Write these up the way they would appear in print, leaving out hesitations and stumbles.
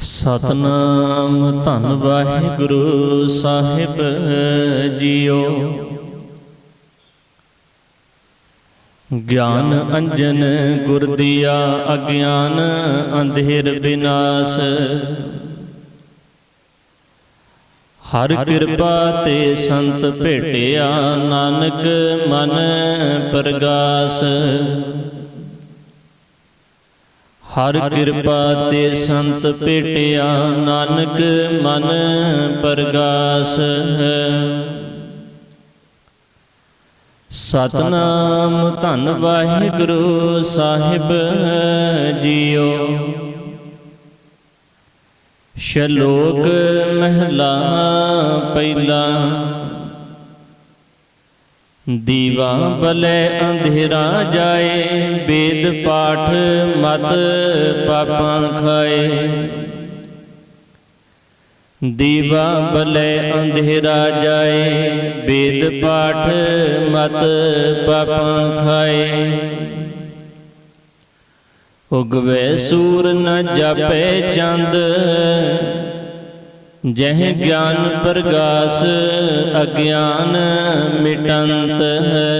सतनाम धन वाहिगुरु साहिब जियो। ज्ञान अंजन गुर दिया अज्ञान अंधेर विनाश। हर कृपा ते संत भेटिया नानक मन प्रगास। हर कृपा ते संत भेटिया नानक मन प्रगास। सतनाम धन वाहिगुरु साहिब जियो। शलोक महला पहला। दीवा बलै अंधेरा जाए, वेद पाठ मत पापा खाए। दीवा बलै अंधेरा जाए, वेद पाठ मत पापा खाए। उगवे सूर न जापे चंद, जह ज्ञान प्रगास अज्ञान मिटंत है।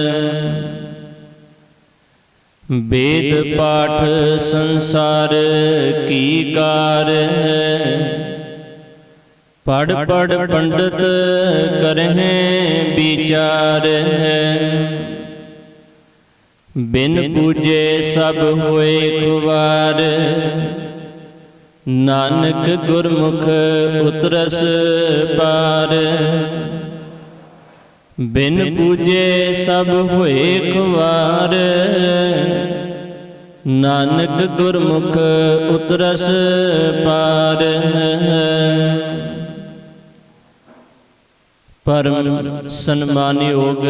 वेद पाठ संसार की कार है, पढ़ पढ़ पंडित करें विचार है। बिन पूजे सब होए खुवार, नानक गुरमुख उतरस पार। बिन पूजे सब होए खुवार, नानक गुरमुख उतरस पार। परम सन्मानयोग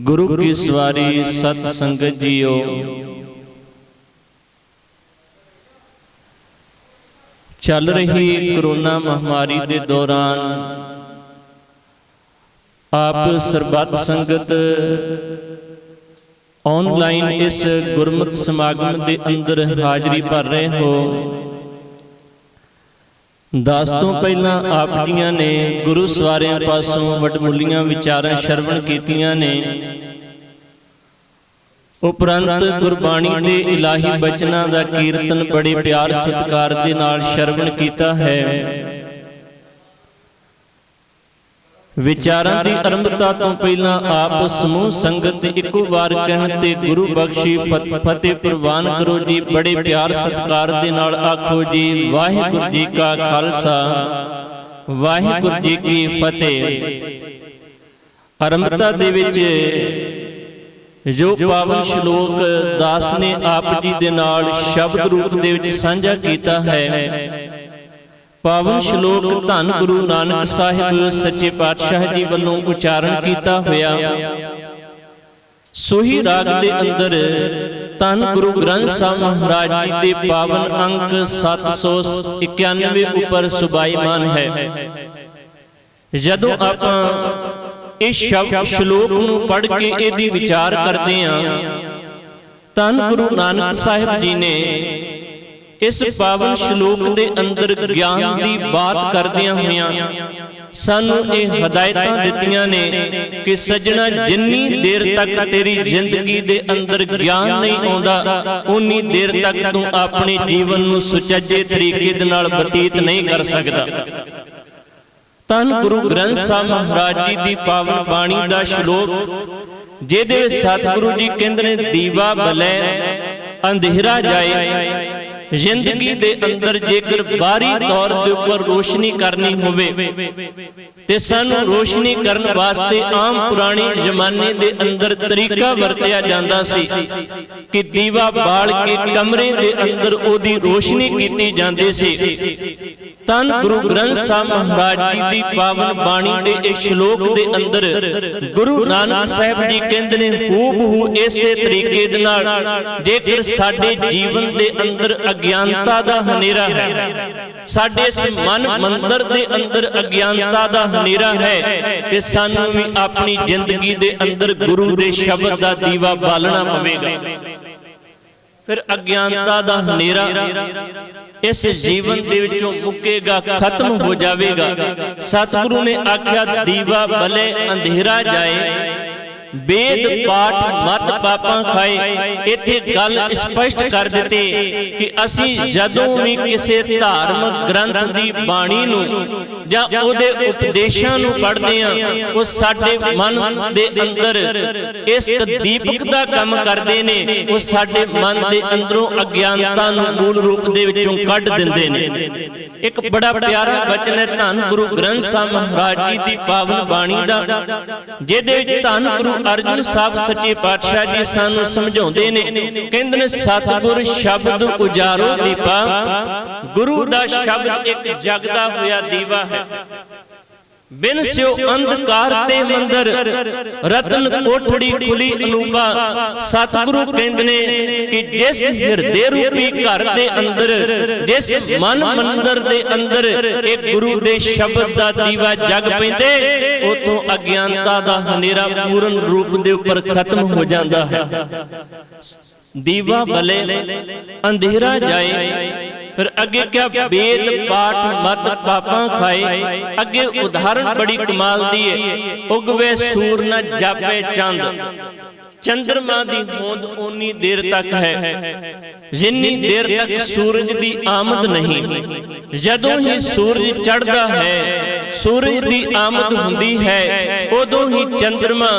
गुरु की सवारी सत संगत जियो। चल रही कोरोना महामारी के दौरान आप सरबत संगत ऑनलाइन इस गुरमत समागम के अंदर हाजरी भर रहे हो। दस तो पहला आप जियां ने गुरु सवारियां पासों वडमुलियां विचारां श्रवण कीतियां ने। उपरंत गुरबाणी के इलाही बचनां दा कीर्तन बड़े प्यार सत्कार दे नाल श्रवण कीता है। विचारां दी आरंभता तो पहला आप समूह संगत इको बार कहण ते गुरु बख्शी फतेह प्रवान करो जी। बड़े प्यार सत्कार दे नाल आखो जी वाहिगुरू जी का खालसा वाहिगुरू जी की फतेह। आरंभता दे विच जो पावन श्लोक दास ने आप जी दे नाल शब्द रूप दे विच साझा कीता है। पावन श्लोक धन गुरु नानक साहिब सच्चे पातशाह जी वालों उचारण किया होया। सोही राग दे अंदर धन गुरु ग्रंथ साहिब महाराज जी के पावन अंक 791 उपर सुभाईमान है। जदों आपां इस शब्द श्लोक नूं पढ़ के इहदी विचार करते हैं, धन गुरु नानक साहिब जी ने इस पावन श्लोक के अंदर ज्ञान की बात करदियां होइयां सानू ये हदायतां दित्तियां ने कि सजना जिन्नी देर तक तेरी जिंदगी दे अंदर ज्ञान नहीं आउंदा उन्नी देर तक तू अपने जीवन नूं सुचज्जे तरीके दे नाल बतीत नहीं कर सकदा। धन गुरु ग्रंथ साहिब महाराज जी की पावन बाणी का श्लोक जिहदे सतगुरु जी कहंदे ने दीवा बलै अंधेरा जाए। जिंदगी दे अंदर जेकर बाहरी तौर के ऊपर रोशनी करनी होवे ते सानू रोशनी करन वास्ते आम पुराने जमाने दे अंदर तरीका वरतिया जांदा सी कि दीवा बाल के कमरे दे अंदर ओदी रोशनी कीती जांदी सी। धन गुरु ग्रंथ साहिब महाराज जी की पावन बाणी दे इस श्लोक दे अंदर गुरु नानक साहिब जी कहंदे ने हूबहू इसे तरीके दे नाल जेकर साडे जीवन दे अंदर अज्ञानता दा हनेरा है, साडे इस मन मंदिर दे अंदर अज्ञानता दा हनेरा है कि सानू भी अपनी जिंदगी दे अंदर गुरु दे शब्द दा दीवा बालना पवेगा। फिर अज्ञानता दा हनेरा इस जीवन दे विचों मुकेगा, खत्म हो जाएगा। सतगुरु ने आख्या दीवा भले अंधेरा जाए, वेद पाठ मत पापां खाए। इत्थे गल स्पष्ट कर दिते कि असी जदों भी किसी धार्मिक ग्रंथ दी बाणी नूं जां उहदे उपदेशां नूं पढ़दे हां, वो साडे मन दे अंदर इस दीपक दा काम करदे ने। वो साडे मन दे अंदरों अज्ञानता नूं मूल रूप दे विचों कढ दिंदे ने। एक बड़ा प्यारा वचन है धन गुरु ग्रंथ साहिब महाराज जी दी पावन बाणी दा, जिहदे विच धन गुरु अर्जुन साहब सच्चे पातशाह जी सानू समझाउंदे ने। कहंदे ने सतगुर शब्द उजारो दीपा, गुरु दा शब्द एक जगदा होया दीवा है। बिन स्यो अंधकार ते मंदर, रतन कोठड़ी खुली अनूपा। सतगुरु कहंदे ने कि जिस हिरदे रूपी घर दे अंदर, जिस मन मंदिर दे अंदर एक गुरु दे शब्द दा दीवा जग पैंदे, उतों अज्ञानता दा हनेरा पूर्ण रूप दे उपर खत्म हो जाता है। दीवा भले अंधेरा जाए, फिर अगे क्या वेद पाठ मत पापां खाए। अगे उदाहरण बड़ी कमाल दी है, उगवे सूर न जापे चंद, चंद्रमा दी होंद उन्नी देर तक है जिन्नी देर तक सूरज दी आमद नहीं। जदों ही सूरज चढ़दा है, सूरज दी आमद हुंदी है, उदों ही चंद्रमा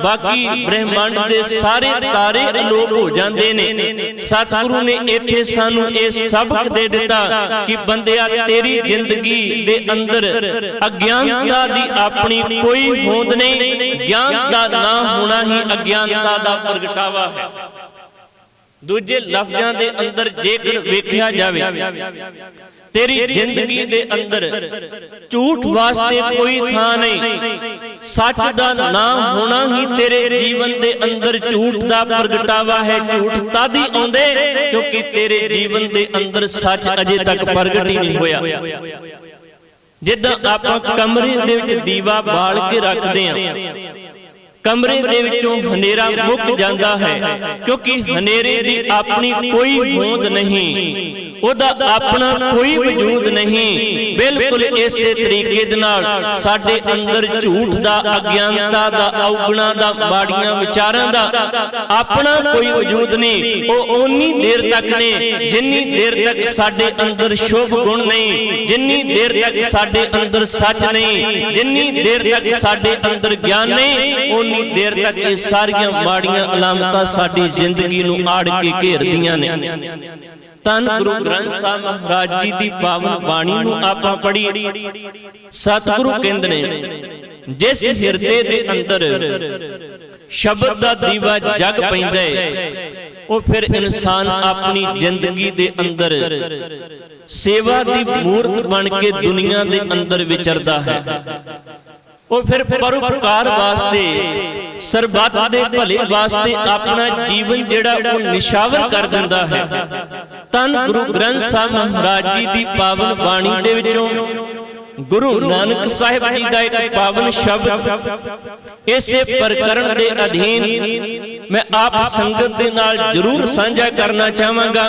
बाकी ब्रह्मांड दे सारे तारे अलोप हो जांदे ने। सतगुरु ने इत्थे सानू ये सबक दे दिता कि बंदिया तेरी जिंदगी दे अंदर अज्ञानता दी अपनी कोई होंद नहीं, ज्ञान दा ना होना ही अज्ञानता दा प्रगटावा है। दूजे लफ्जां दे अंदर जेकर वेख्या जावे, तेरी जिंदगी दे अंदर झूठ वास्ते कोई थां नहीं, सच दा नाम होना ही तेरे जीवन दे अंदर झूठ दा प्रगटावा है। झूठ तद ही आउंदे क्योंकि तेरे जीवन दे अंदर सच अजे तक प्रगट ही नहीं होया। जिद्दां आपां कमरे दे विच दीवा बाल के रखदे हां, कमरे दे विचों हनेरा मुक जांदा है क्योंकि हनेरे दी अपनी कोई होंद नहीं, ओदा अपना कोई वजूद नहीं। बिल्कुल इसे तरीके दे नाल साडे अंदर झूठ दा, अज्ञानता दा, औगुणा दा, माड़ियां विचारां दा अपना कोई वजूद नहीं। ओ उन्नी देर तक ने जिन्नी देर तक साडे अंदर शुभ गुण नहीं, जिन्नी देर तक साडे अंदर सच नहीं, जिन्नी देर तक साडे अंदर ज्ञान नहीं, उन्नी देर तक ये सारियां माड़ियां अलामतां साडी जिंदगी नूं आड़ के घेरदियां ने। धन गुरु ग्रंथ साहिब महाराज जी दी पावन बाणी नूं आपां पढ़ी। सतगुरु कहंदे ने जिस हिरदे दे अंदर शब्द दा दीवा जग पैंदा है, वो फिर इंसान अपनी जिंदगी दे अंदर सेवा दी मूर्त बन के दुनिया दे अंदर विचरदा है। वो फिर परोपकार वास्ते, सरबत दे भले वास्ते अपना जीवन जेड़ा वो निशावर कर दिंदा है। धन गुरु ग्रंथ साहिब महाराज जी दी पावन बाणी दे विचों गुरु नानक साहिब जी का एक पावन शब्द इसे प्रकरण दे अधीन मैं आप संगत दे नाल जरूर साझा करना चाहांगा।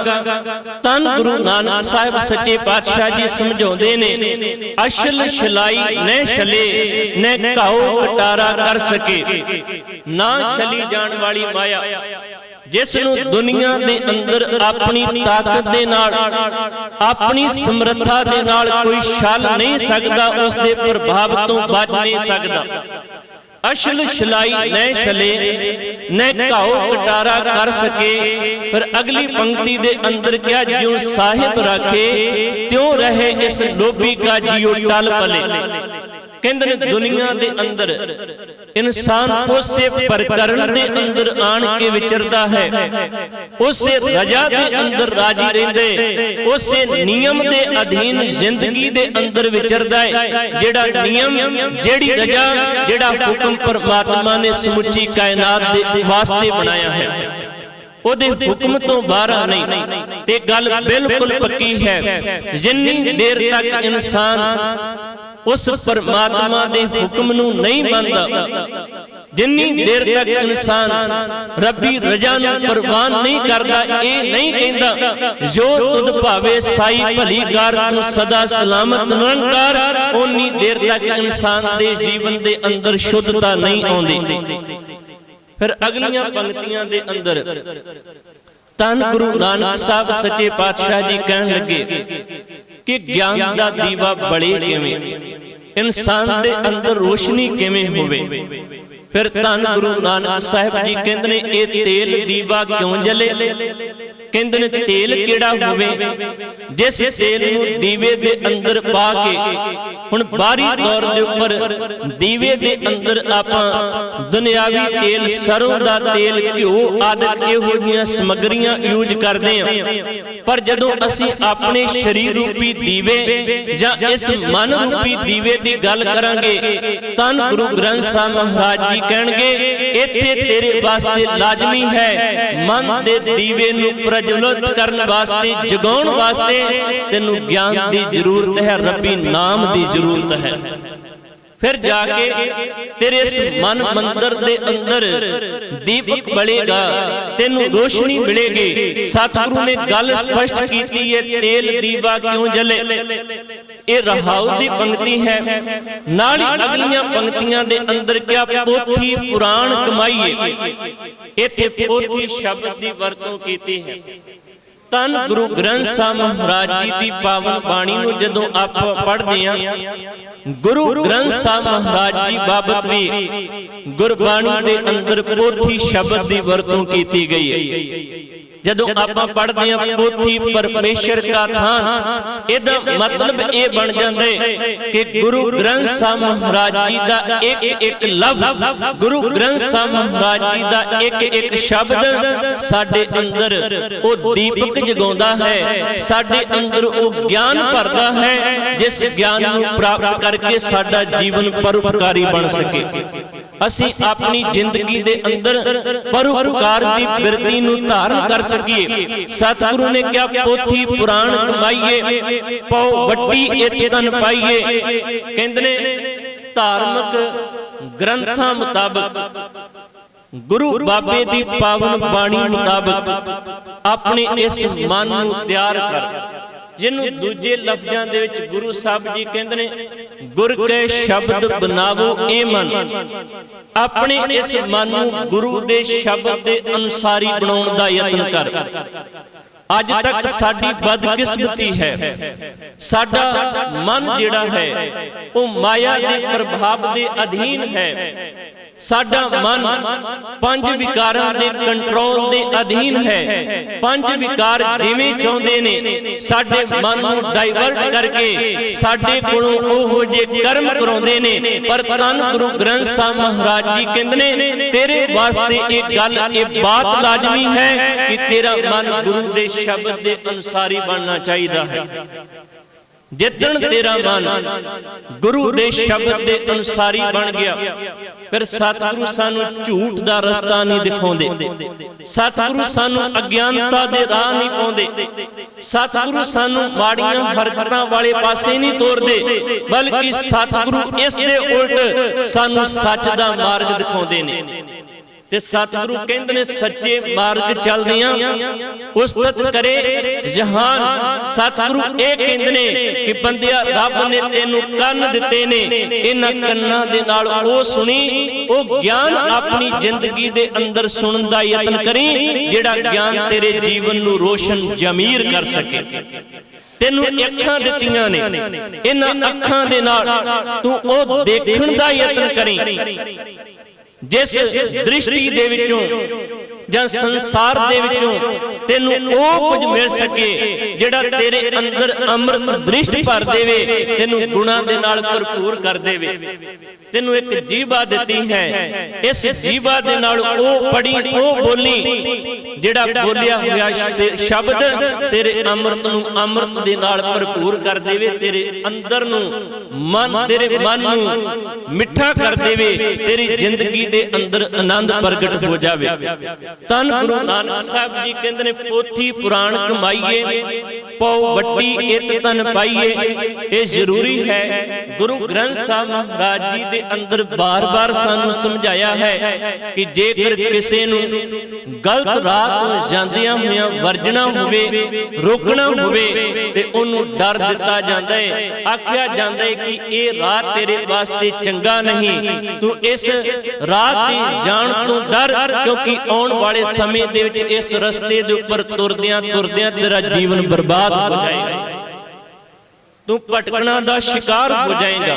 धन गुरु नानक साहिब सच्चे पातशाह जी समझाउंदे ने, अशल शलाई न छले न घाओ कटारा कर सके, ना छली जान वाली माया जिसनू दुनिया दे अंदर अपनी ताकत दे नाल, अपनी समर्था दे नाल कोई छल नहीं सकदा, उस दे प्रभाव तो बच नहीं सकदा। अशल शलाई न छले न घाओ कटारा कर सके। पर अगली पंक्ति दे अंदर क्या, ज्यों साहिब राखे त्यों रहे इस लोभी का जियो टल पले। कहंदे ने दुनिया दे अंदर इंसान उसे प्रकरण दे अंदर आन के विचरदा है, उसे रजा दे अंदर राजी रहंदे, उसे नियम दे अधीन जिंदगी दे अंदर विचरदा है। जेड़ा नियम, जेड़ी रजा, जेड़ा हुक्म परमात्मा ने समुची कायनात दे वास्ते बनाया है, ओदे हुक्म तो बाहर नहीं। ते गल बिल्कुल पक्की है, जिन्नी देर तक इंसान उस परमात्मा दे हुक्म नूं नहीं मानदा, जिन्नी देर तक इंसान रब्बी रजा नूं कुर्बान नहीं करता, ये नहीं कहता जो तुद भावे साई भली कार तू सदा सलामत निरंकार, उन्नी देर तक इंसान दे जीवन दे अंदर शुद्धता नहीं आउंदी। फिर अगलियां पंक्तियां दे अंदर धन गुरु नानक साहब सच्चे पातशाह जी कहन लगे कि ज्ञान दा दीवा बले किवें, इंसान दे अंदर रोशनी किवें होवे। फिर धन गुरु नानक साहब जी कहते ने ये तेल दीवा क्यों जले, कहते ने तेल केड़ा होवे, जिस तेल नूं दीवे दे अंदर पा के हुण बाहरी तौर दे उपर दीवे दे अंदर आपां दुनियावी तेल सरों दा तेल घिओ आदि इहो जिहियां समग्रियां यूज करदे हां, पर जदों असीं अपने शरीर रूपी दीवे जां इस मन रूपी दीवे दी गल करांगे, धन गुरु ग्रंथ साहिब महाराज जी कहणगे इत्थे तेरे वास्ते लाजमी है मन दे दीवे नूं प्रज्वलित करन वास्ते, जगाउण वास्ते तैनूं ज्ञान दी जरूरत है, रब्बी नाम दी जरूरत है। फिर जाके तेरे इस मन मंदिर दे अंदर दीपक बलेगा, तेनू रोशनी मिलेगी। सतगुरु ने गल स्पष्ट की है, तेल दीवा क्यों जले, ये रहाउ दी पंक्ति है। नाल अगलियां पंक्तियां दे अंदर क्या पोथी पुराण कमाईए, इत्थे पोथी शब्द दी वरतों कीती है। धन गुरु ग्रंथ साहिब महाराज जी दी पावन बाणी नूं जदों आपां पढ़दे हां, गुरु ग्रंथ साहिब महाराज जी बाबत भी गुरबाणी दे अंदर पोथी शब्द दी वरतों कीती गई है। जदों आपां पढ़दे हां पोथी परमेश्वर का थान, इहदा मतलब ये बन जांदा है कि गुरु ग्रंथ साहिब महाराज जी दा एक एक लफ्ज़, गुरु ग्रंथ साहिब महाराज जी दा एक एक शब्द साडे अंदर वो दीपक जगाउंदा है, साडे अंदर वो ज्ञान भरदा है, जिस ज्ञान नूं प्राप्त करके साडा जीवन परोपकारी बन सके। असी अपनी जिंदगी दे अंदर परोपकार दी बिरती नूं धारण कर सकीए। सतगुरु ने क्या पोथी पुराण कमाईए, पौ वड्डी इत तन पाईए। कहंदे ने धार्मिक ग्रंथां मुताबक, गुरु बाबे दी पावन बाणी मुताबक अपने इस मन नूं तैयार कर, जिन्हों दूजे लफ्जां दे विच गुरु साहब जी कहंदे ने गुर के शब्द बनावो ए मन, अपने इस मन नूं गुरु दे शब्द दे अनुसारी बनाउण दा यतन कर। अज तक साडी बदकिस्मती है, साडा मन जिहड़ा है वो माया दे प्रभाव दे अधीन है। साडा मन पंज विकारां दे कंट्रोल दे अधीन है। पंज विकार जिवें चाहुंदे ने साडे मन नूं डाइवर्ट करके साडे कोलों ओहो जे कर्म कराउंदे ने। पर धन गुरु ग्रंथ साहिब महाराज जी कहंदे ने तेरे वास्ते एक गल ये बात लाजमी है कि तेरा मन गुरु दे शब्द दे अनुसारी बनना चाहिदा है। जिदन तेरा मन गुरु दे शब्द दे अनुसारी बन गया, फिर सतगुरु सानू झूठ दा रस्ता नहीं दिखाउंदे, सतगुरु सानू अज्ञानता दे राह नहीं पाउंदे, सतगुरु सानू माड़ियां हरकतां वाले पासे नहीं तोरदे, बल्कि सतगुरु इस दे उल्ट सानू सच दा मार्ग दिखाउंदे ने। ते सतगुरु कहंदे ने सच्चे मार्ग चलदियां उस्तत करे जहान। सतगुरु ये कहंदे ने कि बंदिया रब ने तेनू कंन दिते ने, इन्हां कन्नां दे नाल ओ सुनी, ओ ज्ञान अपनी जिंदगी दे अंदर सुनन दा यतन करी, जिहड़ा ज्ञान तेरे जीवन नू रोशन जमीर कर सके। तेनू अखां दित्तियां ने, इन्हां अखां दे नाल तू ओ देखण दा यतन करी, जिस दृष्टि दे विचों जां संसार दे विचों तेनू ओ कुछ मिल सके जिहड़ा तेरे अंदर अमृत दृष्टि भर देवे, तेनू गुणां दे नाल भरपूर कर देवे। तेनू एक जीवा दित्ती है, इस जीवा दे नाल ओ पढ़ी ओ बोली, जिहड़ा बोलिया होया शब्द तेरे अमृत नू अमृत दे नाल भरपूर कर देवे, तेरे अंदर नू मन तेरे मन नू मिठा कर देवे, तेरी जिंदगी दे अंदर आनंद प्रगट हो जावे। धन गुरु नानक साहब जी कहंदे ने पोथी पुराण कमाईए, पौ वड्डी इत तन पाइए। ये जरूरी है। गुरु ग्रंथ साहब महाराज जी दे अंदर बार बार सानू समझाया है कि जेकर किसी नू गलत राह तो जांदियां होइयां वर्जना होवे, रोकना होवे ते ओनू डर दिता जांदा है, आखिया जांदा है कि ये राह तेरे वास्ते चंगा नहीं, तू इस राह ते जाण तो डर, क्योंकि आउण वाले समय दे विच इस रस्ते दे उपर तुरदियां तुरदियां तेरा जीवन बर्बाद हो जाएगा, तू भटकना दा शिकार हो जाएगा।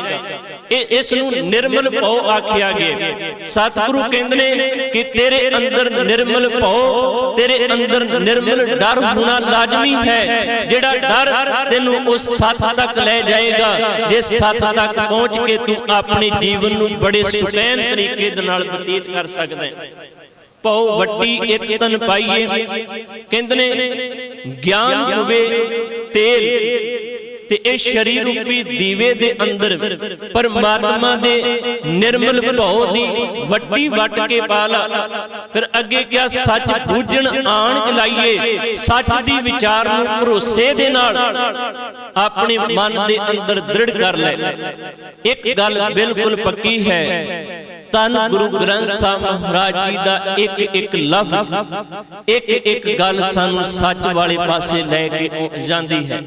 इस निर्मल भौ आखिया गया। सतगुरु कहंदे ने कि तेरे अंदर निर्मल भौ, तेरे अंदर निर्मल डर होना लाजमी है। जेड़ा डर तेनू उस सत तक ले जाएगा, जिस सत तक पहुंच के तू अपने जीवन नू बड़े सुखैन तरीके दे नाल बतीत कर सकदा है। भौ वड्डी इक तन पाइए, कहंदे ने ज्ञान होवे तेल ते इस शरीर रूपी दीवे दे अंदर परमात्मा दे निर्मल भौ दी वड्डी वट के पाला। फिर अगे क्या सच बूझण आण जलाइए, सच दी विचार नू भरोसे दे नाल अपने मन दे अंदर दृढ़ कर ले। एक गल बिल्कुल पक्की है, तन गुरु ग्रंथ साहब महाराज जी दा एक एक लफ्ज एक एक गल सानू सच वाले पासे लेके जांदी है।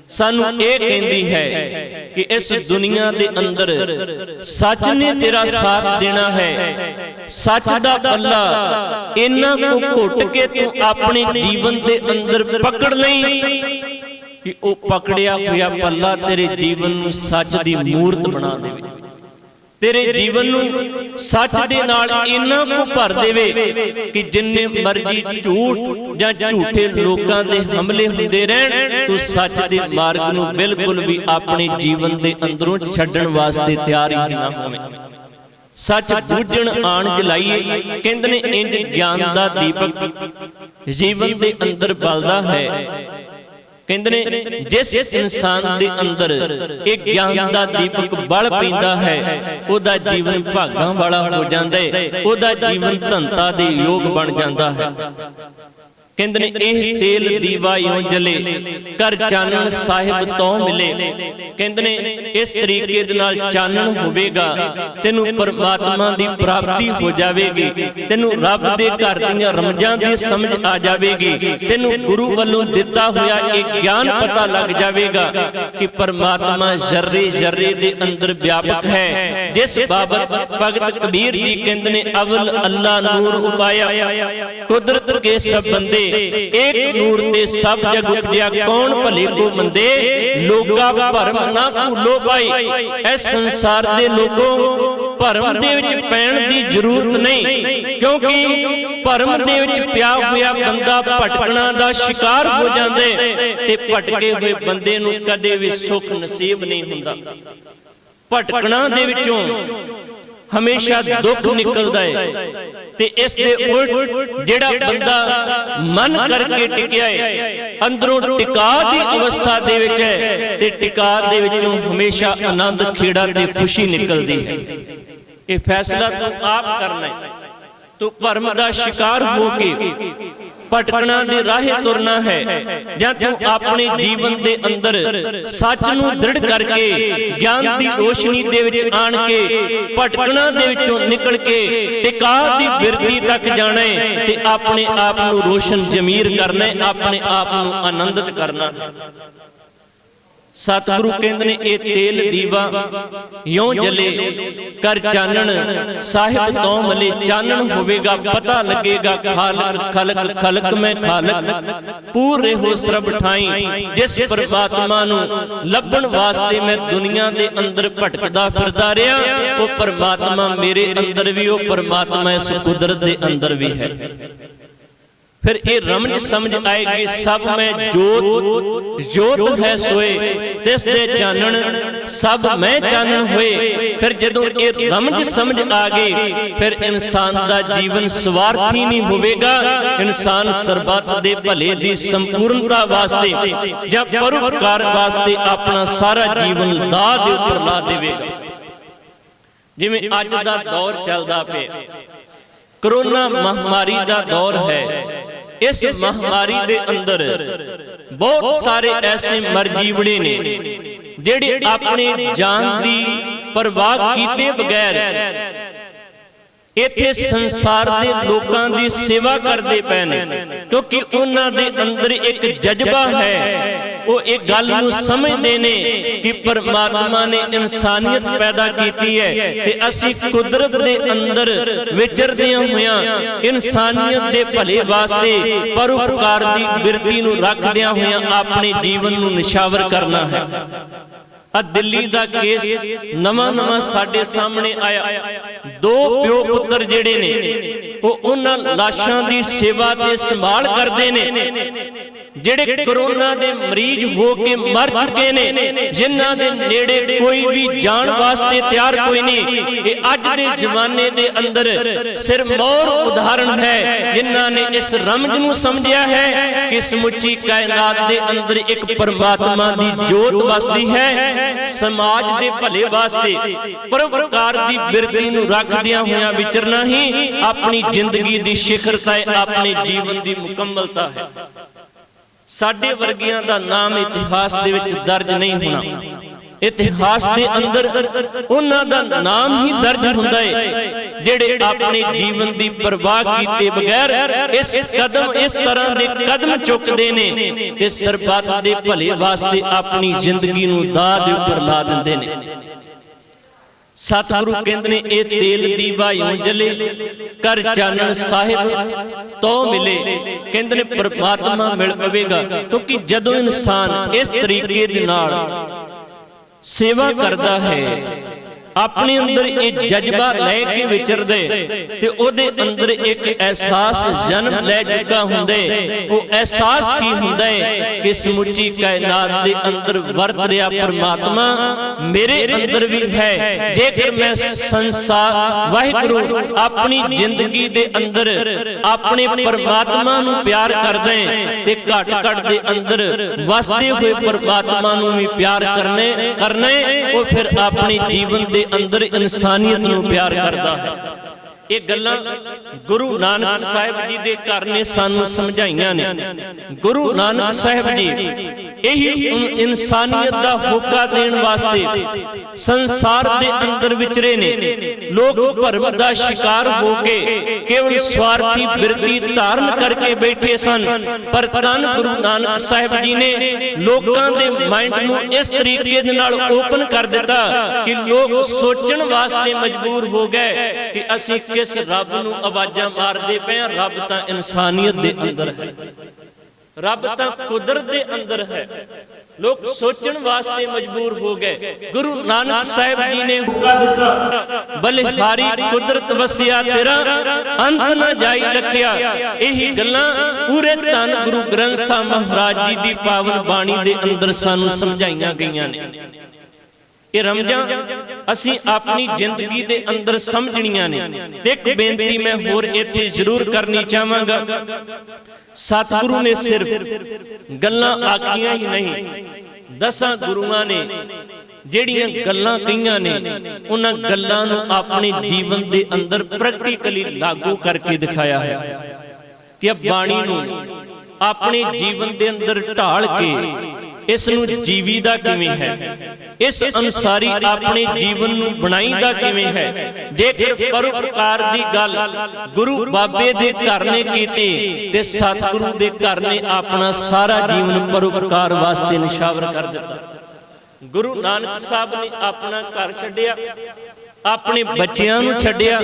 सानू ये कहंदी है कि इस दुनिया दे अंदर सच ने तेरा साथ देना है। सच दा पल्ला इन्ना को घुट के तू अपने जीवन दे अंदर पकड़ लई कि ओ पकड़िया होया पल्ला तेरे जीवन नू सच दी मूर्त बना देवे, तेरे जीवन नू सच दे नाल इन्ना को भर देवे कि जिन्ने मर्जी झूठ या झूठे लोकां दे हमले हुंदे रहन, तू सच दे मार्ग नू बिल्कुल भी अपने जीवन दे अंदरों छड्डण वास्ते तैयार ही ना होवे। सच बूझण आण जलाइए, कहंदे ने इंज ज्ञान दा दीपक जीवन दे अंदर बलदा है। कहंदे ने जिस इंसान दे अंदर एक ज्ञान दा दीपक बल पैंदा है, ओदा जीवन भागां वाला हो जांदा है, ओदा जीवन धनता दे योग बन जांदा है। कहंदे ने एह तेल दीवा यों जले, कर चानण साहिब तो मिले। कहंदे ने इस तरीके दे नाल चानण होवेगा, तेनू परमात्मा दी प्राप्ति हो जावेगी, तेनू रब दे घर दीयां रमजां दी समझ आ जावेगी, तेनू गुरु वल्लों दिता होया एक ज्ञान पता लग जावेगा कि परमात्मा जर्रे जर्रे दे अंदर व्यापक है। जिस बाबत भगत कबीर जी कहंदे ने अवल अल्लाह नूर उपाया, कुदरत के सब बंदे एक नूर ते सब जग उपजया, कौन भले को मंदे, लोगा भरम ना भूलो भाई। इस संसार दे लोगों भरम दे विच पैण दी जरूरत नहीं, क्योंकि भरम दे विच पिया होया बंदा भटकना दा शिकार हो जांदे ते भटके हुए बंदे नूं कदे भी सुख नसीब नहीं हुंदा। भटकना दे विचों हमेशा दुख निकलदा है ते इस दे उल्ट जेड़ा बंदा मन करके टिकिया है, अंदरों टिका दी अवस्था दे विच है ते टिका दे विचों हमेशा आनंद खेड़ा ते खुशी निकलदी है। ये फैसला तू आप करना है। तू भरम दा शिकार हो के भटकना दे राहे तुरना है, जां तू अपने जीवन दे अंदर सच नू दृढ़ करके ज्ञान दी रोशनी दे विच आण के भटकना दे विचों निकल के टिका दी बिरती तक जाना है ते अपने आप नू रोशन जमीर करना है, अपने आप नू आनंदित करना है। सतगुरु कहंदे ने ए तेल दीवा यों जले, कर चानण साहिब तो मले। चानण होवेगा, पता लगेगा खालक खलक खलक में खालक, पूरे हो सरब ठाई। जिस परमात्मा नू लभण वास्ते मैं दुनिया दे अंदर भटकदा फिरदा रिया, वो परमात्मा मेरे अंदर भी, वो परमात्मा इस कुदरत दे अंदर भी है। फिर ये रमज समझ आएगी, सब में जोत जोत है सोए, तिस दे चानण सब में चानण होए। फिर जदों ये रमज समझ आ गई, फिर इंसान दा जीवन स्वार्थी नहीं होवेगा। इंसान सरबत दे भले दी संपूर्णता वास्ते या परोपकार वास्ते अपना सारा जीवन दाह दे उपर ला देवेगा। जिवें अज दा दौर चलदा पिया, कोरोना महामारी दा दौर है। इस महामारी दे अंदर बहुत सारे ऐसे मरजीवड़े ने जेड़े अपने जान की परवाह कीते बगैर इत्थे संसार दे लोकां दी सेवा करते पे ने, क्योंकि उन्हां दे अंदर एक जज्बा है। वो एक गल नूं समझदे ने कि परमात्मा ने इंसानियत पैदा की है ते असीं कुदरत दे अंदर विचरदियां होइयां इंसानियत दे भले वास्ते परोपकार दी बिरती नूं रखदियां होइयां अपने जीवन नूं निछावर करना है। दिल्ली दा केस नवां नवां साडे सामने आया। दो प्यो पुत्र जेड़े ने वो उन्हां लाशां दी सेवा ते संभाल करदे ने जेड़े कोरोना दे मरीज हो के मर चुके ने, जिन्हां दे नेड़े कोई भी जान वास्ते तैयार कोई नहीं। ये अज दे जमाने दे अंदर सिरमौर उदाहरण है जिन्हां ने इस रमज नूं समझिया है कि समुची कायनात दे अंदर एक परमात्मा दी जोत वसदी है। समाज दे भले वास्ते परोपकार दी बिरती नूं रखदियां होइयां विचरना ही अपनी जिंदगी दी शिखरता है, अपने जीवन दी मुकम्मलता है। साडे वर्गियां दा नाम इतिहास दे विच दर्ज नहीं होना। इतिहास दे अंदर उन्हां दा नाम ही दर्ज हुंदा है जेड़े अपने जीवन दी परवाह कीते बगैर इस तरह दे कदम चुकदे ने ते सरबत दे भले वास्ते अपनी जिंदगी नूं दाह दे उपर ला दिंदे ने। सतगुरु कहंदे ने ए तेल दीवा यूं जले कर चानण साहिब तो मिले। कहंदे ने परमात्मा मिल पवेगा, क्योंकि जदों इंसान इस तरीके दे नाल सेवा करदा है अपने अंदर एक जज्बा लैके विचरदे ते ओदे अंदर एक एहसास जन्म लै चुका हुंदे। वो एहसास की हुंदा है कि समुची कायनात दे अंदर वरत रहा परमात्मा मेरे अंदर भी है। जेकर मैं संसार वाहिगुरु अपनी जिंदगी दे अंदर अपने परमात्मा नूं प्यार करदे ते घट घट दे अंदर वसदे हुए परमात्मा नूं भी प्यार करने वो फिर अपने जीवन दे अंदर इंसानियत नूं प्यार करदा है। ये गल्लां गुरु नानक साहिब जी दे घर ने सानू समझाइयां ने। गुरु नानक साहिब जी यही इंसानियत दा होका देण वास्ते संसार दे अंदर विचरे ने। लोग भरम दा शिकार होके केवल स्वार्थी बिरती धारण करके बैठे सन, पर धन गुरु नानक साहिब जी ने लोकां दे माइंड नूं इस तरीके दे नाल ओपन कर दिता कि लोग सोचण वास्ते मजबूर हो गए कि असीं किस रब नूं आवाज़ां मारदे पे हां। रब तां इंसानियत दे अंदर है, रब तां कुदरत दे अंदर है। लोग सोचण वास्ते मजबूर हो गए। गुरु नानक साहिब जी ने हुक्म दिता बलिहारी कुदरत वसिया तेरा अंत न जाई लखिया। यही गल्लां पूरे धन गुरु ग्रंथ साहिब महाराज जी दी पावन बाणी दे अंदर सानू समझाईयां गईयां ने। ये रमजां असीं अपनी जिंदगी दे अंदर समझणियां ने। एक बेनती मैं होर इत्थे जरूर करनी चाहांगा। सतगुरु ने सिर्फ गल्लां आखियां ही नहीं, 10 गुरुआं ने ਜਿਹੜੀਆਂ ਗੱਲਾਂ ਕਹੀਆਂ ਨੇ ਉਹਨਾਂ ਗੱਲਾਂ ਨੂੰ ਆਪਣੇ ਜੀਵਨ ਦੇ ਅੰਦਰ ਪ੍ਰੈਕਟੀਕਲੀ ਲਾਗੂ ਕਰਕੇ ਦਿਖਾਇਆ ਹੈ ਕਿ ਇਹ ਬਾਣੀ ਨੂੰ ਆਪਣੇ ਜੀਵਨ ਦੇ ਅੰਦਰ ਢਾਲ ਕੇ ਇਸ ਨੂੰ ਜੀਵੀਦਾ ਕਿਵੇਂ ਹੈ, ਇਸ ਅਨੁਸਾਰੀ ਆਪਣੇ ਜੀਵਨ ਨੂੰ ਬਣਾਈਦਾ ਕਿਵੇਂ ਹੈ। ਜੇਕਰ ਪਰਉਪਕਾਰ ਦੀ ਗੱਲ ਗੁਰੂ ਬਾਬੇ ਦੇ ਘਰ ਨੇ ਕੀਤੀ ਤੇ ਸਤਿਗੁਰੂ ਦੇ ਘਰ ਨੇ ਆਪਣਾ ਸਾਰਾ ਜੀਵਨ ਪਰਉਪਕਾਰ ਵਾਸਤੇ ਨਿਸ਼ਾਵਰ ਕਰ ਦਿੱਤਾ। गुरु नानक साहब ने अपना घर छड्डिया, अपने बच्चियां नूं छड्डिया,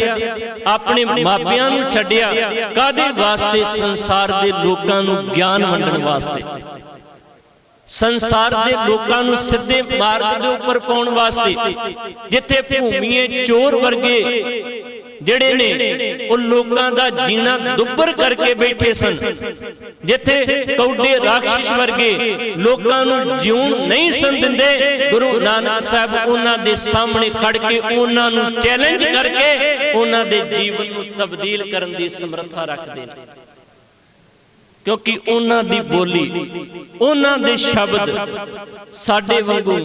अपने मापियां नूं छड्डिया, कादे वास्ते? संसार दे लोकां नूं ज्ञान वंडण वास्ते, संसार दे लोकां नूं सिद्धे मार्ग दे उपर पाउण वास्ते। जिथे भूमिए चोर वर्गे ਜਿਹੜੇ ਨੇ ਉਹ ਲੋਕਾਂ ਦਾ ਜੀਣਾ ਦੁੱਭਰ ਕਰਕੇ ਬੈਠੇ ਸਨ, ਜਿੱਥੇ ਕੌਡੇ ਰਾਖਸ਼ ਵਰਗੇ ਲੋਕਾਂ ਨੂੰ ਜਿਉਣ ਨਹੀਂ ਸਨ ਦਿੰਦੇ, ਗੁਰੂ ਨਾਨਕ ਸਾਹਿਬ ਉਹਨਾਂ ਦੇ ਸਾਹਮਣੇ ਖੜ ਕੇ ਉਹਨਾਂ ਨੂੰ ਚੈਲੰਜ ਕਰਕੇ ਉਹਨਾਂ ਦੇ ਜੀਵਨ ਨੂੰ ਤਬਦੀਲ ਕਰਨ ਦੀ ਸਮਰੱਥਾ ਰੱਖਦੇ ਨੇ। क्योंकि उन्हां दी बोली, उन्हां दे शब्द साडे वांगू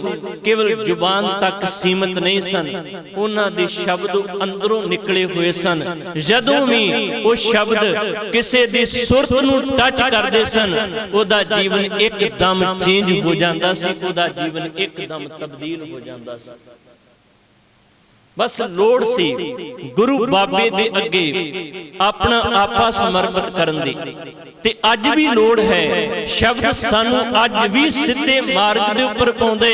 केवल जुबान तक सीमित नहीं सन। उन्हां दे शब्द अंदरों निकले हुए सन। जदों भी वो शब्द किसी दी सुरत नूं टच करदे सन, उहदा जीवन एकदम चेंज हो जांदा सी, उहदा जीवन एकदम तब्दील हो जांदा सी। बस लोड़ सी गुरु बाबे दे अगे अपना आपा समर्पित करन दी। ते अज भी लोड़ है, शब्द सानू अज भी सीधे मार्ग दे उपर पाउंदे,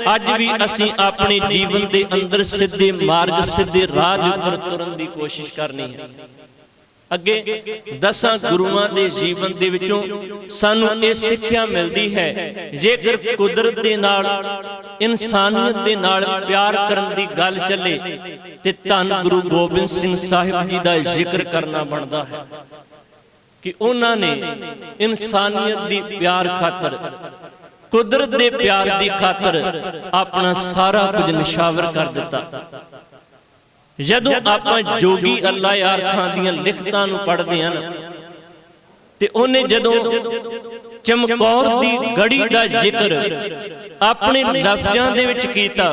अज भी असीं अपने जीवन दे अंदर सीधे मार्ग, सीधे राह दे उपर तुरन दी कोशिश करनी है। अगे 10 गुरुआं दे जीवन दे विचों सानू इह सिੱਖਿਆ मिलती है, जेकर कुदरत दे नाल, इंसानियत दे नाल प्यार करन दी गल चले ते धन गुरु गोबिंद सिंह साहिब जी दा जिक्र करना बनता है कि उन्हां ने इंसानियत दी प्यार खातर, कुदरत दे प्यार दी खातर अपना सारा कुछ निछावर कर दिता। जदों आपां जोगी अल्लाह यार खां दियां लिखतां नूं पढ़दे हन ते उहने जदों चमकौर दी गड़ी दा जिक्र अपने लफ्जां दे विच कीता,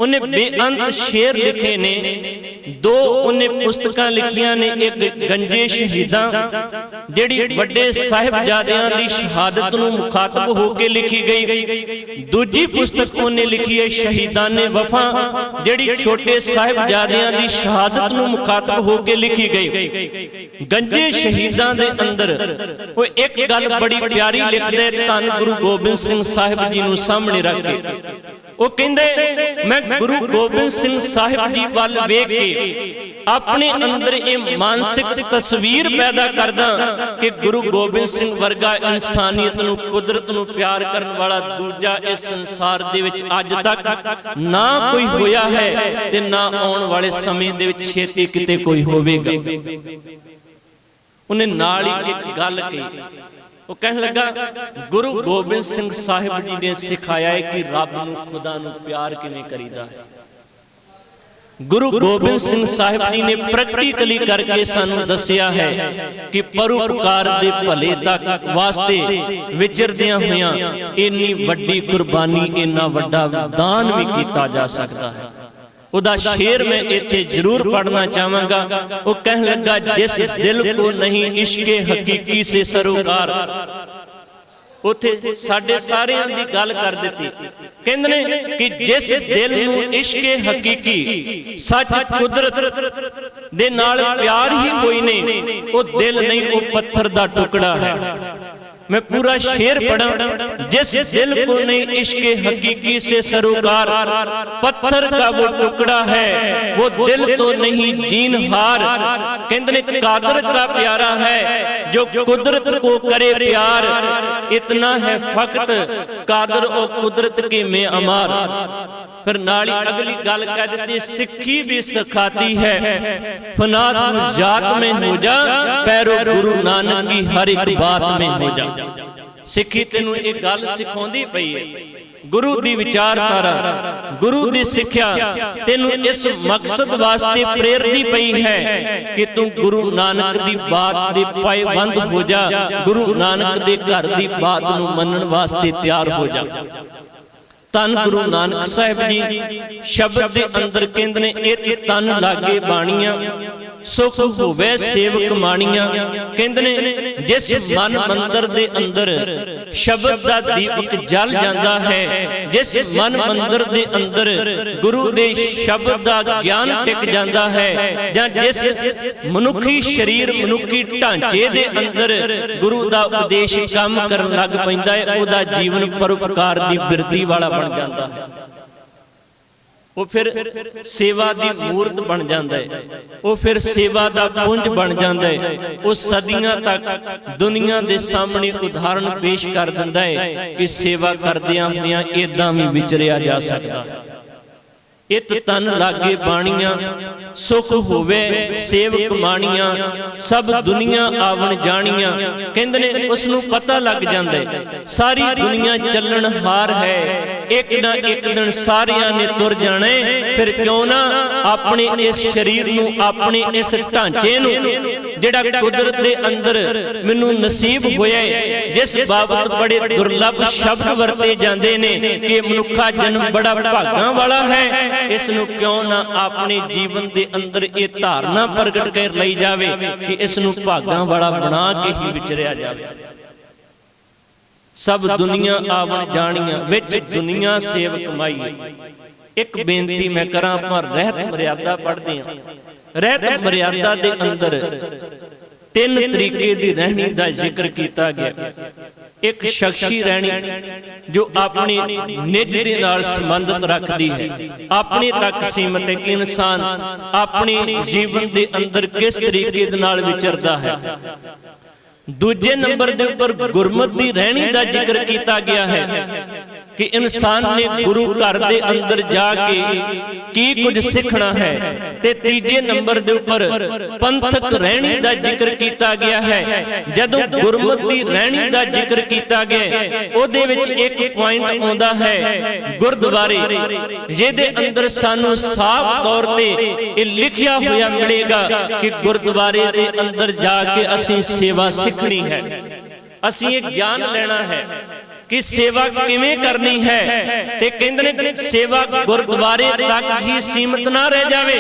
उन्हें बेअंत शेर लिखे ने, 2 उन्हें पुस्तकां लिखियां ने, एक गंजे शहीदां जिहड़ी वड्डे साहिबजादियां दी शहादत नूं मुखातब होके लिखी गई, दूजी पुस्तक उन्हें लिखी है शहीदाने वफा जिहड़ी छोटे साहिबजादियां दी शहादत नूं मुखातब होके लिखी गई। गंजे शहीदां दे अंदर वो एक गल बड़ी प्यारी लिखदे धन गुरु गोबिंद सिंह साहिब जी नूं सामने रख के, वो कहंदे मैं गुरु गोबिंद सिंह साहिब जी वाल वेख के अपने अंदर ये मानसिक तस्वीर पैदा करदा कि गुरु गोबिंद सिंह वर्गा इंसानियत नूं, कुदरत नूं प्यार करन वाला दूजा इस संसार दे विच अज तक ना कोई होया है ते ना आउण वाले समय दे विच छेती किते कोई होवेगा। उन्हें नाल ही एक गल कही, वो कहने लगा गुरु गोबिंद सिंह साहिब जी ने सिखाया है कि रब नूं, खुदा नूं प्यार किवें करीदा है। गुरु गोबिंद सिंह साहिब जी ने प्रैक्टिकली करके सानू दसिया है कि परोपकार दे भले तक वास्ते विचरदियां होइयां इन्नी वड्डी कुर्बानी, इन्ना वड्डा दान भी कीता जा सकता है। उदा शेर मैं इत्थे जरूर पढ़ना चाहांगा। वो कहने लगा जिस दिल को नहीं इश्के हकीकी से सरोकार, उथे साडे सारियां दी गल कर दिती। कहंदे ने कि जिस दिल नूं इश्के हकीकी, सच कुदरत दे नाल प्यार ही कोई नहीं, वो दिल नहीं, वो पत्थर दा टुकड़ा है। मैं पूरा शेर पढ़ा, जिस दिल को नहीं इश्के हकीकी से सरोकार, पत्थर का वो टुकड़ा है, वो दिल तो नहीं दीनहार। कहंदे ने कादर का प्यारा है जो कुदरत को करे प्यार, इतना है फकत कादर और कुदरत के में अमार। फिर नाली अगली गल कह देती, सिक्खी भी सिखाती है फना तू जात में हो जा, पैरो गुरु नानक की हर एक बात में हो जा। सिक्खी तेनू एक गल सिखाउंदी पई है, गुरु दी विचारधारा, गुरु दी सिक्ख्या तेनू इस मकसद वास्ते प्रेरदी पई है कि तू गुरु नानक दी बात दे पाबंद हो जा, गुरु नानक दे घर दी बात नू मनन वास्ते तैयार हो जा। धन गुरु नानक साहिब जी शब्द दे अंदर कहंदे ने, इत तन लागे बाणियां सुख होवे सेवक माणियां। कहंदे ने जिस मन मंदिर दे अंदर शब्द दा दीपक जल जांदा है, जिस मन मंदिर दे अंदर गुरु दे शब्द दा ज्ञान टिक जांदा है, जां जिस मनुखी शरीर मनुखी ढांचे दे अंदर गुरु दा उपदेश काम करन लग पैंदा है, ओदा जीवन परोपकार दी बिरती वाला बन जांदा है। वो फिर सेवा दी मूर्त बन जाता है, वो फिर सेवा दा पुंज बन जाता है। वो सदियां तक दुनिया दे सामने उदाहरण पेश कर दिंदा है कि सेवा करदियां होइयां इदां भी विचरिया जा सकदा। इत तन लागे बाणियां सुख होवे सेवक माणियां, सब दुनिया आवन जाणियां। कहंदे ने उसनूं पता लग जांदा है सारी दुनिया चलण हार है, एक ना एक दिन सारियां ने तुर जाने, फिर क्यों ना अपने इस शरीर नूं, अपने इस ढांचे नूं जिहड़ा कुदरत दे अंदर मैनूं नसीब होया है, जिस बाबत बड़े दुर्लभ शब्द वरते जाते ने कि मनुखा जन्म बड़ा भागां वाला है, इस नूं क्यों ना अपने जीवन दे अंदर ये धारणा प्रगट कर लई जावे कि इस नूं भागां वाला बना के ही विचरिया जावे। सब दुनिया आवन जानिया विच दुनिया सेवक माई। एक बेनती मैं करा, आपां रहत मर्यादा पढ़दे हां। रहत मर्यादा दे अंदर तीन तरीके दी रहनी दा जिक्र कीता गया। एक शख्सी रहनी जो अपनी निज दे नाल संबंधित रखदी है, अपने तक सीमित है कि इंसान अपने जीवन दे अंदर किस तरीके दे नाल विचरदा है। दूजे नंबर दे उपर गुरमत दी रहनी दा जिक्र किया गया है कि इंसान ने गुरु घर दे अंदर जाके की कुछ सीखना है। ते तीजे नंबर दे उपर पंथक रहनी दा जिक्र किया गया है। जदों गुरमत दी रहनी दा जिक्र किया गया, ओदे विच एक पॉइंट आउंदा है गुरद्वारे, जिहदे अंदर सानू साफ तौर ते ये लिखिया होया मिलेगा कि गुरद्वारे दे अंदर जाके असीं सेवा सीखनी है, असीं ये ज्ञान लेना है कि सेवा किवें करनी है। ते कहंदे ने सेवा गुरद्वारे तक ही सीमित ना रह जावे,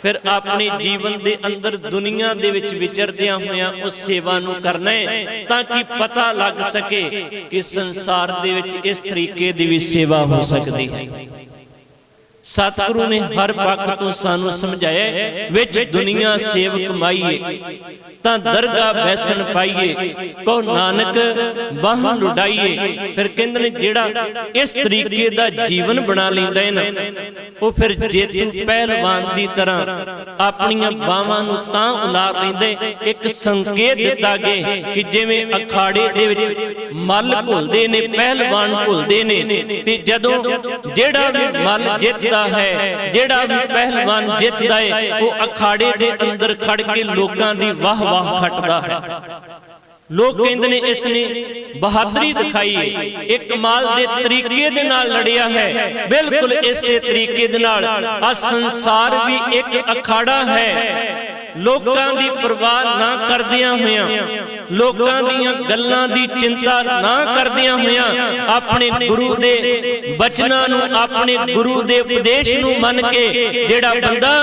फिर अपने जीवन दे अंदर दुनिया दे विच विचरदियां होइयां उस सेवा नूं करना है, ताकि पता लग सके कि संसार दे विच इस तरीके दी भी सेवा हो सकदी है। सतगुरु ने हर पक्ष तो सानू समझाया, विच दुनिया सेवक माईए तां दरगाह बैसन पाइए, को नानक बाह लुटाइए। फिर कहंदे ने जिहड़ा इस तरीके दा जीवन बना लैंदा है ना, वो फिर जेतू पहलवान दी तरह अपनियां बाहां नूं तां उलार लैंदे। एक संकेत दिता गया कि जिवें अखाड़े दे विच मल घुलदे ने, पहलवान घुलदे ने, ते जदों जिहड़ा भी मल जितदा है, जिहड़ा भी पहलवान जितदा है, वो अखाड़े दे अंदर खड़ के लोकां दी वाह वाह खटदा है। लोग कहंदे ने इसने बहादुरी दिखाई, एक कमाल दे तरीके दे नाल लड़िया है। बिल्कुल इसे तरीके दे नाल आ संसार भी एक अखाड़ा है। लोकां दी परवाह ना करदियां होइयां, लोकां दीयां गल्लां दी चिंता ना करदियां होइयां, अपने गुरु दे बचनां नूं, अपने गुरु दे उपदेश नूं मन के जिहड़ा बंदा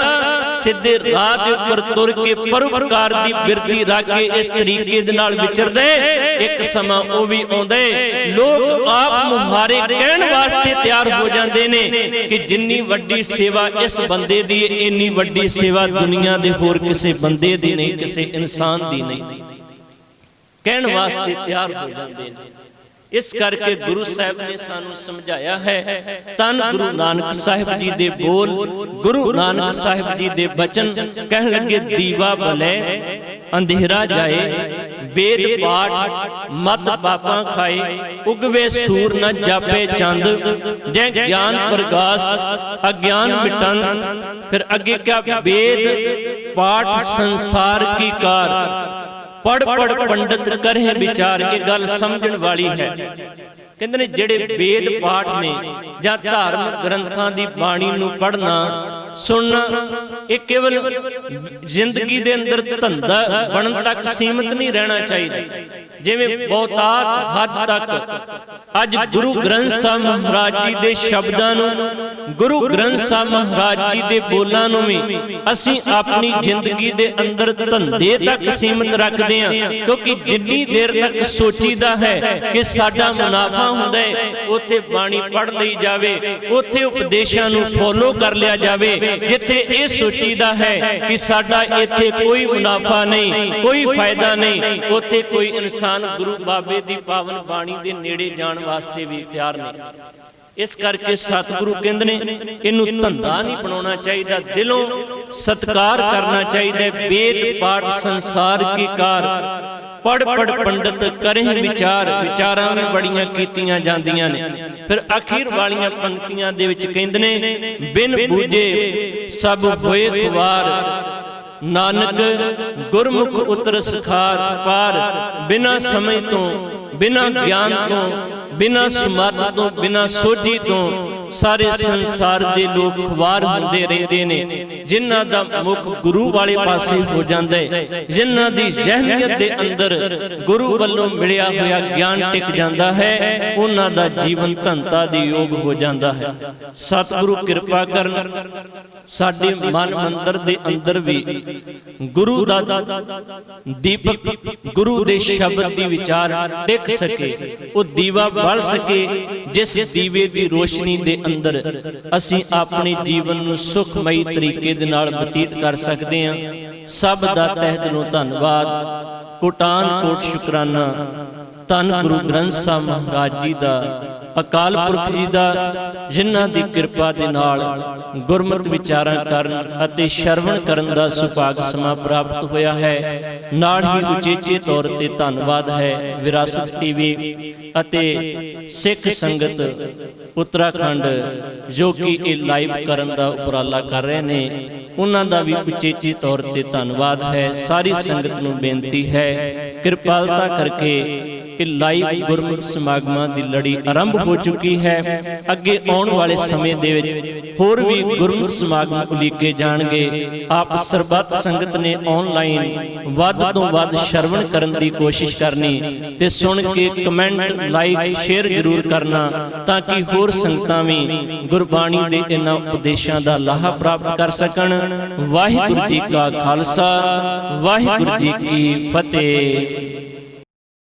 सीधे राह दे उपर तुर के परोपकार दी बिरती रख के इस तरीके दे नाल विचरदा है, एक समा ओ भी आउंदा है लोग आप मुहारे कहण वास्ते तैयार हो जांदे ने कि जिन्नी वड्डी सेवा इस बंदे दी, इन्नी वड्डी सेवा दुनिया दे होर किसी बंदे दी नहीं, किसी इंसान दी नहीं, कहण वास्ते तैयार हो जाते हैं। इस करके गुरु साहब ने सानू समझाया है, तन गुरु नानक साहिब जी दे बोल, गुरु नानक साहिब जी दे बचन कहन लगे, दीवा बले अंधेरा जाए, वेद पाठ मत पापा खाए, उगवे सूर न जापे चंद, जै ज्ञान प्रकाश अज्ञान मिटन। फिर आगे क्या, वेद पाठ संसार की कार, पढ़ पढ़ पंडित करे विचार। ये गल समझण वाली है। कहंदे ने जिहड़े वेद पाठ ने जां धार्मिक ग्रंथां दी बाणी नूं पढ़ना सुनना, ये केवल जिंदगी दे अंदर धंधा बनन तक सीमित नहीं रहना चाहिए। जिवें बहुतात हद तक अज गुरु ग्रंथ साहब महाराज जी दे शब्दां नूं, गुरु ग्रंथ साहब महाराज जी दे बोलां नूं भी असीं अपनी जिंदगी दे अंदर धंधे तक सीमित रखदे हां, क्योंकि जिन्नी देर तक सोचीदा है कि साडा मुनाफा हुंदा है, उत्थे बाणी पढ़ लई जावे, उत्थे उपदेशां नूं फॉलो कर लिया जावे। जिथे ये सोचीदा है कि साडा इत्थे कोई मुनाफा नहीं, कोई फायदा नहीं, उत्थे कोई इंसान गुरु बाबे दी पावन बाणी दे नेड़े जाण वास्ते भी तैयार नहीं। इस करके सतगुरु कहंदे ने इनू धंधा नहीं बनाना चाहिए, दिलों सत्कार करना चाहिए। वेद पाठ संसार की कार, पढ़ पढ़ पंडित करें विचार, विचारां भी बड़ियां कीतियां जांदियां ने। फिर आखिर वालियां पंक्तियां दे विच कहंदे ने, बिन बूझे सब होए खुवार, नानक गुरमुख उतर सखार पार, बिना समझ तो बिना ज्ञान तो बिना समर्थ तो बिना सोझी तो सारे संसार दे लोग खवार हुंदे रहिंदे ने। जिन्हां दा मुख गुरु वाले पासे हो जांदा है, जिन्हां दी जहनीयत दे अंदर गुरु वल्लों मिलिया होया ज्ञान टिक जांदा है, उन्हां दा जीवन धनता दे योग हो जांदा है। सतगुरु कृपा करन साडे मन मंदिर दे अंदर भी गुरु दा दीपक, गुरु दे शब्द दी विचार टिक सके, वो दीवा बल सके, जिस दीवे दी रोशनी दे अंदर असीं अपने जीवन नूं सुखमई तरीके दे नाल बतीत कर सकते हैं। सब दा तहे दिलों धन्नवाद, कोटान कोट शुकराना। धन गुरु ग्रंथ साहिब महाराज जी दा, अकाल पुरख जी दा, जिन्हां दी किरपा दे नाल गुरमत विचारां करन अते श्रवण करन दा सुभाग समां प्राप्त होया है। नाल ही उचेचे तौर ते धन्नवाद है विरासत टीवी अते सिख संगत उत्तराखंड जो कि ये लाइव करन दा उपराला कर रहे ने, उन्हां दा भी उचेचे तौर ते धन्नवाद है। सारी संगत नूं बेनती है किरपालता करके कि लाइव गुरमुख समागमां दी लड़ी आरंभ हो चुकी है। अगे आउण वाले समय दे विच होर भी गुरमुख समागम उलीके जाणगे। आप सरबत संगत ने ऑनलाइन वध तों वध श्रवण करन दी कोशिश करनी ते सुन के कमेंट लाइक शेयर जरूर करना, ताकि होर संगतां भी गुरबाणी दे इन्हां उपदेशां दा लाहा प्राप्त कर सकन। वाहिगुरू जी का खालसा, वाहिगुरू जी की फतेह।